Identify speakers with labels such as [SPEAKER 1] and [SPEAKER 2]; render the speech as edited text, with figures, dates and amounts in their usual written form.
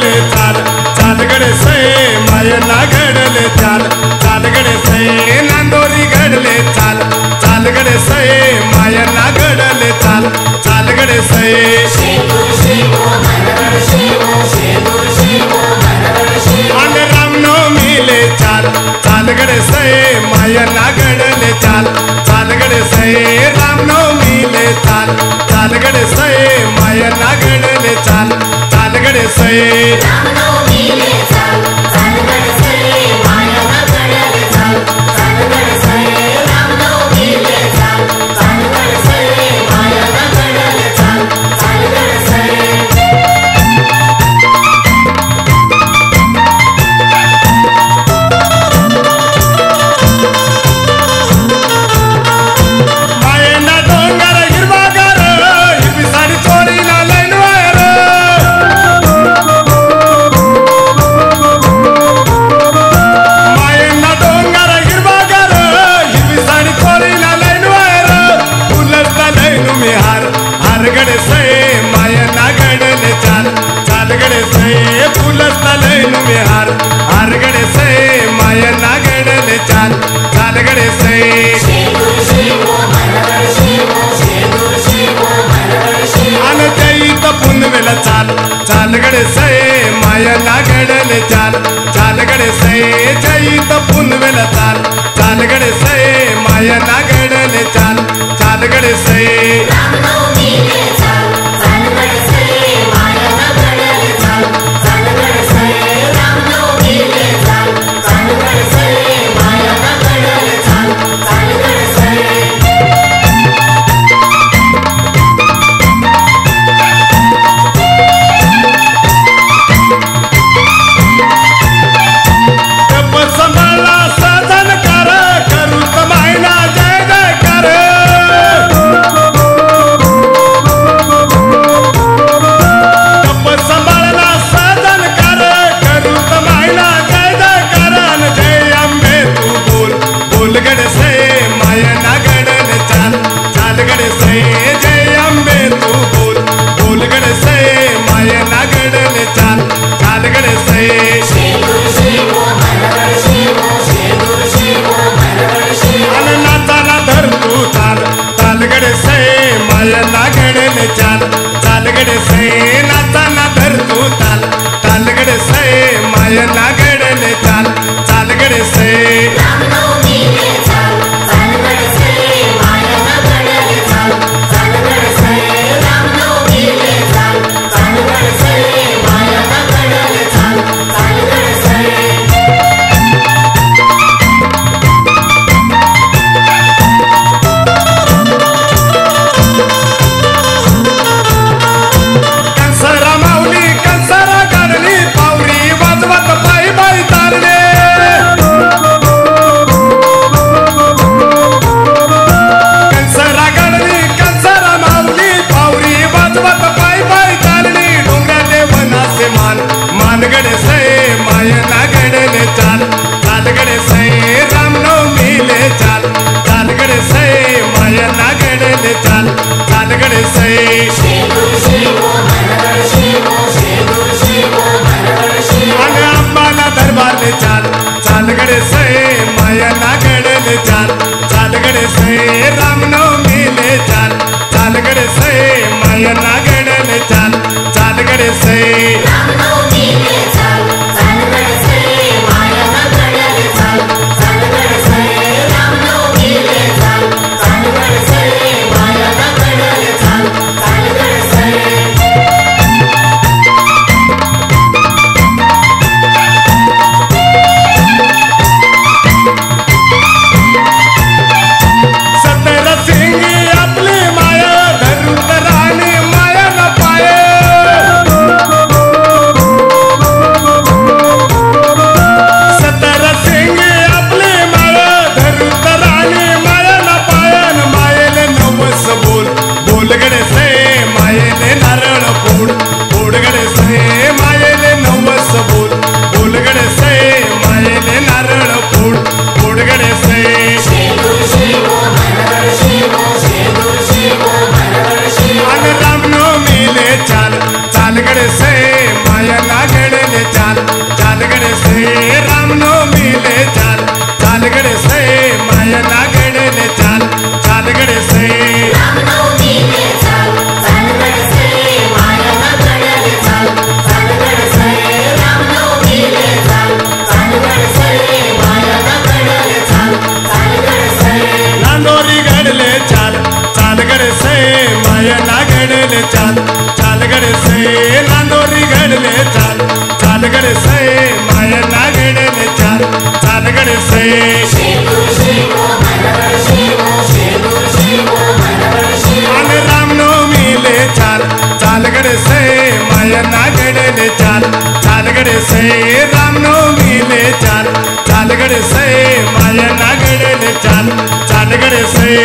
[SPEAKER 1] घडले चाल चाल गडे से मायना घडले चाल चाल गडे से नांदोरी घडले चाल चाल गडे से मायना घडले चाल चाल गडे से आणि रामनवमीले चाल चाल गडे से मायना घडले चाल चाल गडे से रामनवमीले चाल चाल गडे से मायना घडले चाल चाल गडे से रामनवमीले चाल चाल गडे से मायना घडले चाल चाल गडे से रामनवमीले चाल चाल गडे से मायना घडले चाल चाल गडे से चाल चाल गडे से आणि जईत पुनवेला चाल चाल गडे से मायना घडले चाल चाल गडे से जईत पुनवेला चाल चाल गडे से मायना घडले चाल चाल गडे से रामनवमीले चाल चाल गडे से मायना घडले चाल चाल गडे से रामनवमीले चाल चाल गडे से मायना घडले चाल चाल गडे से चाल चाल गडे से नाचाना धर तू ताल ताल गडे से मायना घडले चाल चाल गडे से रामनवमीले चाल चाल गडे से मायना घडले चाल चाल गडे से रामनवमीले चाल चाल गडे से मायना घडले चाल चाल गडे से गडे से मायना घडले चाल चाल गडे से रामनवमीले चाल चाल गडे से मायना घडले चाल चाल गडे से आणि अंबाला दरबारले चाल चाल गडे से मायना घडले चाल चाल गडे से रामनवमीले चाल चाल गडे से मायना घडले चाल चाल गडे से रामनवमीले चाल चाल गडे से मायना घडले चाल चाल गडे से रामनवमीले चाल चाल गडे से मायना घडले चाल चाल गडे से चाल चाल गडे से मायना घडले घडले चाल चाल गडे से रामनवमी ले चाल चाल गडे से मायना घडले चाल चाल गडे से
[SPEAKER 2] रामनवमी ले चाल चाल गडे से मायना घडले चाल चाल गडे से रामनवमी ले चाल चाल गडे से मायना घडले चाल चाल गडे से
[SPEAKER 1] नांदोरी घडले चाल चाल गडे से मायना घडले चाल चाल गडे से नांदोरी घडले चाल चाल गडे से मायना घडले चाल चाल गडे से
[SPEAKER 2] शेगो शेगो मनवर शेगो शेगो शेगो मनवर शेगो
[SPEAKER 1] आणि रामनवमी ले चाल चाल गडे से मायना घडले चाल चाल गडे से रामनवमी ले चाल चाल गडे से मायना घडले चाल चाल गडे से